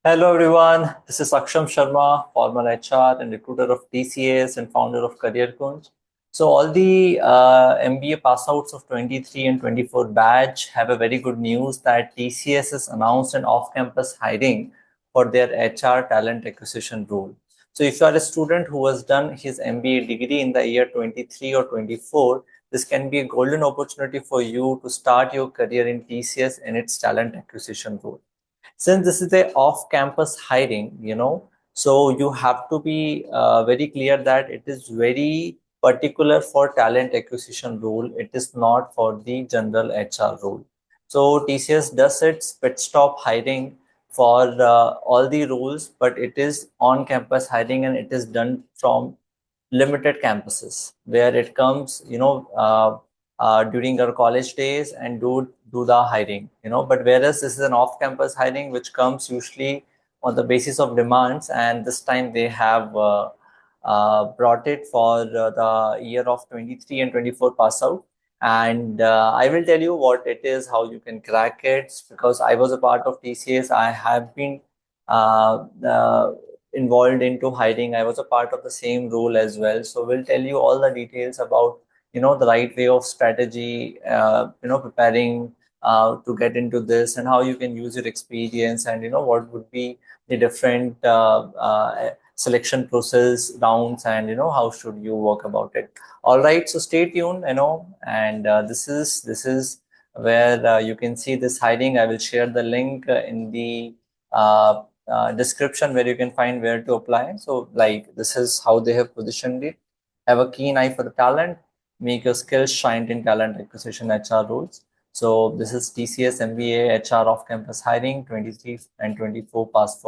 Hello everyone, this is Aksham Sharma, former HR and recruiter of TCS and founder of Careerkunj. So all the MBA pass outs of 23 and 24 batch have a very good news that TCS has announced an off-campus hiring for their HR talent acquisition role. So if you are a student who has done his MBA degree in the year 23 or 24, this can be a golden opportunity for you to start your career in TCS in its talent acquisition role. Since this is a off-campus hiring, so you have to be very clear that it is very particular for talent acquisition role. It is not for the general HR role. So TCS does its pit stop hiring for all the roles, but it is on-campus hiring and it is done from limited campuses where it comes, during our college days and do the hiring, but whereas this is an off-campus hiring which comes usually on the basis of demands, and this time they have brought it for the year of 23 and 24 pass out. And I will tell you what it is, how you can crack it, because I was a part of TCS. I have been uh, uh, involved into hiring. I was a part of the same role as well. So we'll tell you all the details about, the right way of strategy, preparing to get into this, and how you can use your experience, and what would be the different selection process rounds, and how should you work about it. All right, so stay tuned, and this is where you can see this hiring. I will share the link in the description where you can find where to apply. So like, this is how they have positioned it. Have a keen eye for the talent, make your skills shine in talent acquisition HR roles. So this is TCS MBA HR off campus hiring 23 and 24 pass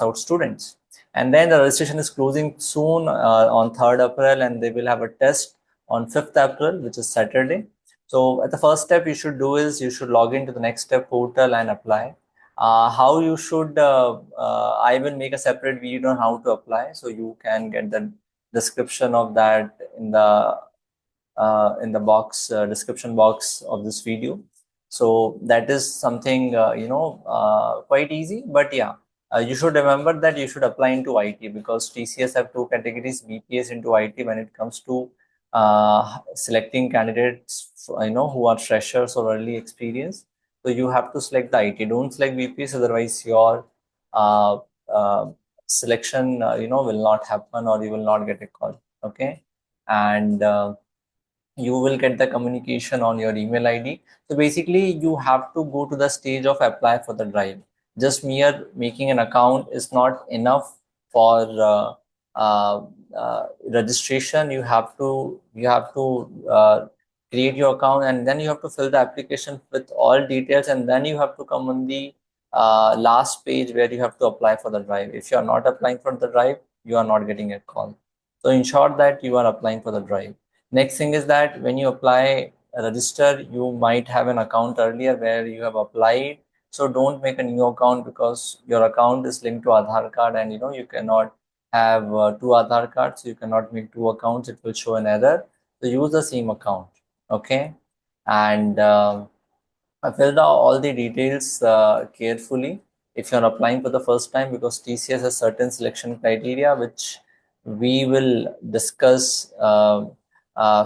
out students. And then the registration is closing soon on 3rd April, and they will have a test on 5th April, which is Saturday. So at the first step you should do is you should log into the next step portal and apply. How you should, I will make a separate video on how to apply, so you can get the description of that in the box, description box of this video. So that is something, quite easy. But yeah, you should remember that you should apply into IT, because TCS have two categories: BPS into IT, when it comes to selecting candidates, who are freshers or early experience. So you have to select the IT. Don't select BPS, otherwise your uh, uh, selection, will not happen, or you will not get a call. Okay, and you will get the communication on your email ID. So basically, you have to go to the stage of apply for the drive. Just mere making an account is not enough for registration. You have to create your account, and then you have to fill the application with all details, and then you have to come on the last page where you have to apply for the drive. If you are not applying for the drive, you are not getting a call. So ensure that you are applying for the drive. Next thing is that when you apply, register, you might have an account earlier where you have applied. So don't make a new account, because your account is linked to Aadhaar card, and you cannot have two Aadhaar cards. So you cannot make two accounts. It will show an error. So use the same account. Okay. And I filled out all the details carefully if you're applying for the first time, because TCS has certain selection criteria which we will discuss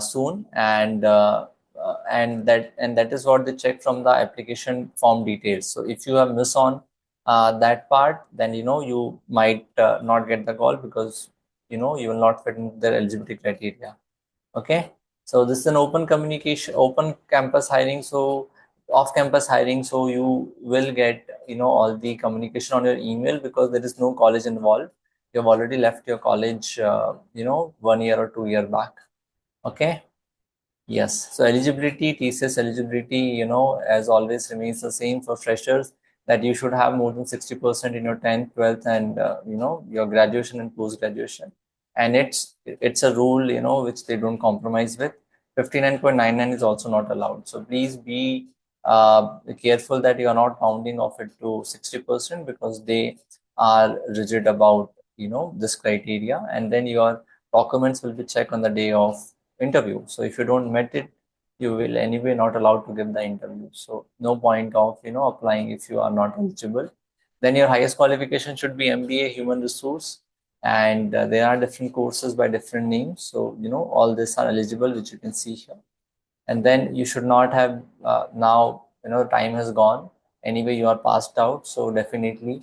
soon, and that is what they check from the application form details. So if you have missed on that part, then you might not get the call, because you will not fit in their eligibility criteria. Okay, so this is an open communication, open campus hiring, so off campus hiring, so you will get all the communication on your email, because there is no college involved. You have already left your college 1 year or 2 year back. Okay. Yes, so eligibility, TCS eligibility, as always remains the same for freshers, that you should have more than 60% in your 10th, 12th, and your graduation and post-graduation. And it's a rule, which they don't compromise with. 59.99 is also not allowed. So please be careful that you are not rounding off it to 60%, because they are rigid about, this criteria. And then your documents will be checked on the day of interview. So if you don't met it, you will anyway not allowed to give the interview. So no point of applying if you are not eligible. Then your highest qualification should be MBA Human Resource, and there are different courses by different names. So all these are eligible, which you can see here. And then you should not have now time has gone. Anyway, you are passed out, so definitely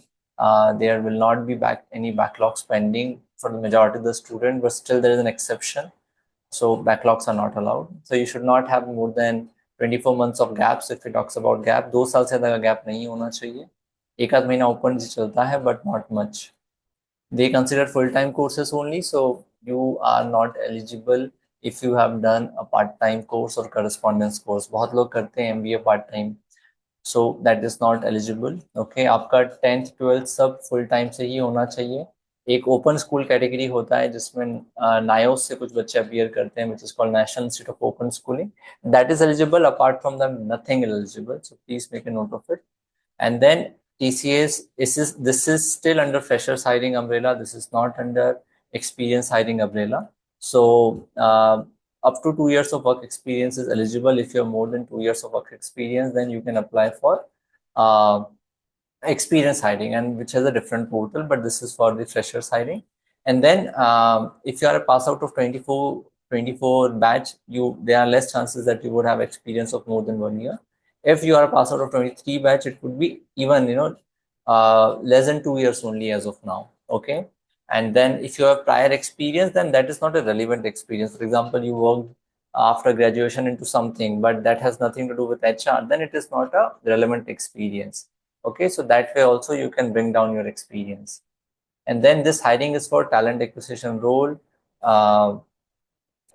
there will not be any backlogs pending for the majority of the student, but still there is an exception. So backlogs are not allowed. So you should not have more than 24 months of gaps. If it talks about gap, 2 साल से ज़्यादा gap नहीं होना चाहिए. एक आध महीना ऊपर से चलता है, but not much. They consider full-time courses only, so you are not eligible if you have done a part-time course or correspondence course. बहुत लोग करते हैं MBA part-time, so that is not eligible. Okay, आपका 10th 12th सब full time से ही होना चाहिए. एक ओपन स्कूल कैटेगरी होता है जिसमें नायोस से कुछ बच्चे अपीयर करते हैं, which is called National Institute of Open Schooling. That is eligible. Apart from them, nothing eligible. So please make a note of it. And then TCS, this is still under freshers hiring umbrella. This is not under experience hiring umbrella. So up to 2 years of work experience is eligible. If you have more than 2 years of work experience, then you can apply for uh, experience hiring, and which has a different portal, but this is for the freshers hiring. And then if you are a pass out of 24 batch, there are less chances that you would have experience of more than 1 year. If you are a pass out of 23 batch, it could be even less than 2 years only as of now. Okay. And then if you have prior experience, then that is not a relevant experience. For example, you worked after graduation into something, but that has nothing to do with HR, then it is not a relevant experience. Okay, so that way also you can bring down your experience. And then this hiring is for talent acquisition role.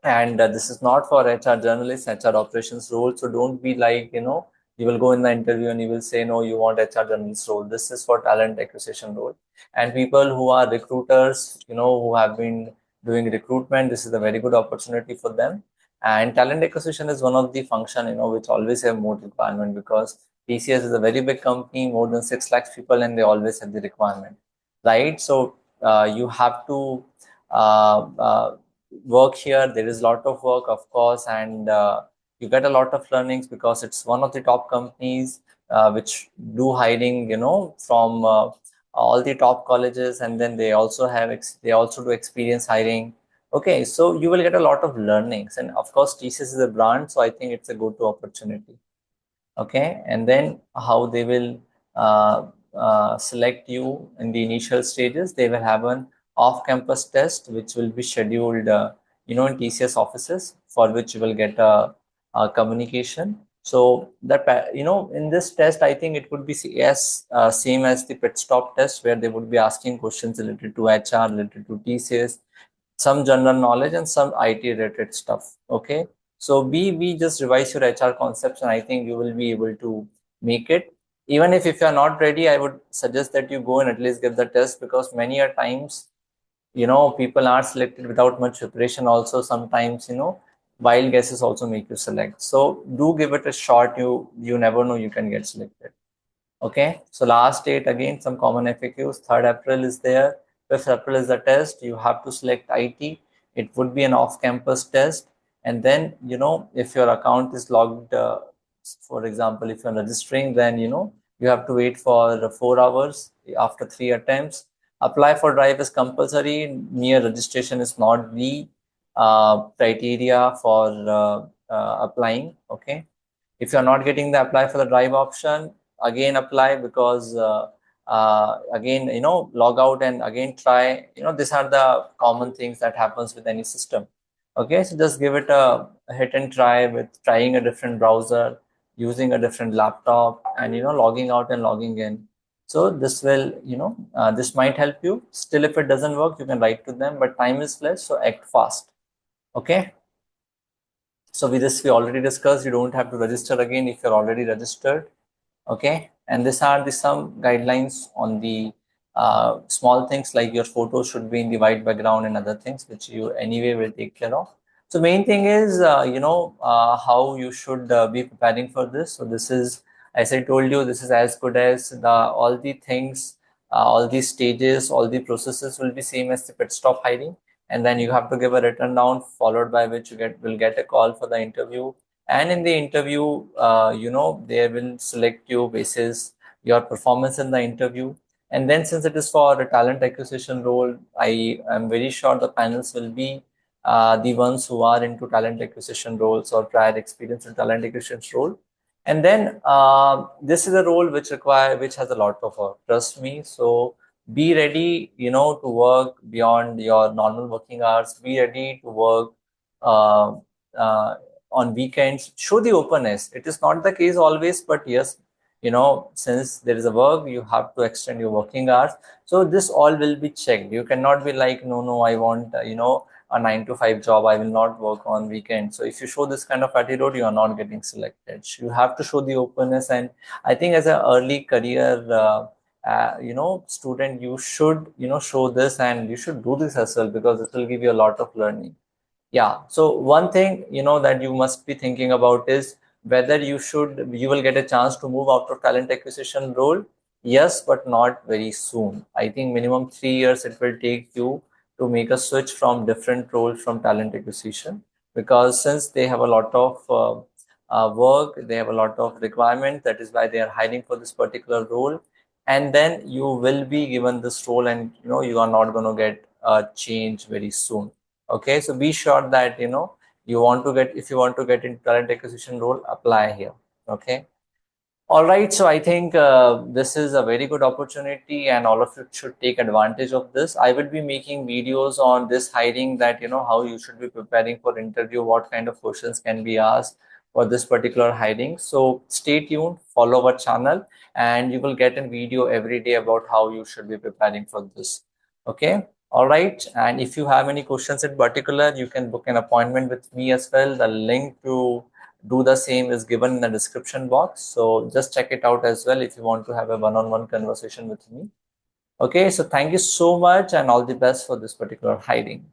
And this is not for HR journalists, HR operations role. So don't be like, you will go in the interview and you will say, no, you want HR journalist role. This is for talent acquisition role. And people who are recruiters, who have been doing recruitment, this is a very good opportunity for them. And talent acquisition is one of the function, which always have more requirement, because TCS is a very big company, more than 6 lakhs people, and they always have the requirement, right? So you have to work here. There is a lot of work, of course, and you get a lot of learnings because it's one of the top companies which do hiring, from all the top colleges, and then they also do experience hiring. Okay, so you will get a lot of learnings, and of course, TCS is a brand, so I think it's a go-to opportunity. Okay, and then how they will select you in the initial stages, they will have an off-campus test which will be scheduled in TCS offices, for which you will get a communication. So that in this test, I think it would be same as the pit stop test, where they would be asking questions related to HR, related to TCS, some general knowledge, and some IT related stuff. Okay, so we just revise your HR concepts, and I think you will be able to make it. Even if you are not ready, I would suggest that you go and at least give the test, because many a times people are selected without much preparation. Also, sometimes wild guesses also make you select. So do give it a shot. You never know, you can get selected. Okay, so last date, again, some common FAQs. 3rd April is there. 5th April is the test. You have to select IT. It would be an off-campus test. And then, if your account is logged, for example, if you're registering, then, you have to wait for 4 hours after 3 attempts. Apply for drive is compulsory. Mere registration is not the criteria for applying. Okay. If you're not getting the apply for the drive option, again apply, because again log out and again try. These are the common things that happens with any system. Okay, so just give it a hit and try with trying a different browser, using a different laptop, and logging out and logging in. So this will this might help you. Still, if it doesn't work, you can write to them, but time is less, so act fast. Okay. So with this, we already discussed, you don't have to register again if you're already registered. Okay, and these are some guidelines on the small things, like your photo should be in the white background and other things, which you anyway will take care of. So main thing is how you should be preparing for this. So this is, as I told you, this is as good as all the things, all the stages, all the processes will be same as the pit stop hiring. And then you have to give a written down, followed by which you will get a call for the interview. And in the interview, they will select you basis your performance in the interview. And then since it is for a talent acquisition role, I am very sure the panels will be the ones who are into talent acquisition roles or prior experience in talent acquisition role. And then this is a role which has a lot of work. Trust me. So be ready, to work beyond your normal working hours. Be ready to work uh, uh, on weekends. Show the openness. It is not the case always, but yes, since there is a work, you have to extend your working hours. So this all will be checked. You cannot be like, no, I want, a 9 to 5 job. I will not work on weekends. So if you show this kind of attitude, you are not getting selected. You have to show the openness. And I think as an early career, student, you should, show this, and you should do this as well, because it will give you a lot of learning. Yeah. So one thing, that you must be thinking about is whether you will get a chance to move out of talent acquisition role. Yes, but not very soon. I think minimum 3 years it will take you to make a switch from different roles from talent acquisition, because since they have a lot of work, they have a lot of requirement. That is why they are hiring for this particular role. And then you will be given this role, and you are not going to get a change very soon. Okay, so be sure that if you want to get into talent acquisition role, apply here. Okay. All right, so I think this is a very good opportunity, and all of you should take advantage of this. I will be making videos on this hiring, that how you should be preparing for interview, what kind of questions can be asked for this particular hiring. So stay tuned, follow our channel, and you will get a video every day about how you should be preparing for this. Okay. All right. And if you have any questions in particular, you can book an appointment with me as well. The link to do the same is given in the description box. So just check it out as well if you want to have a one-on-one conversation with me. Okay, so thank you so much, and all the best for this particular hiring.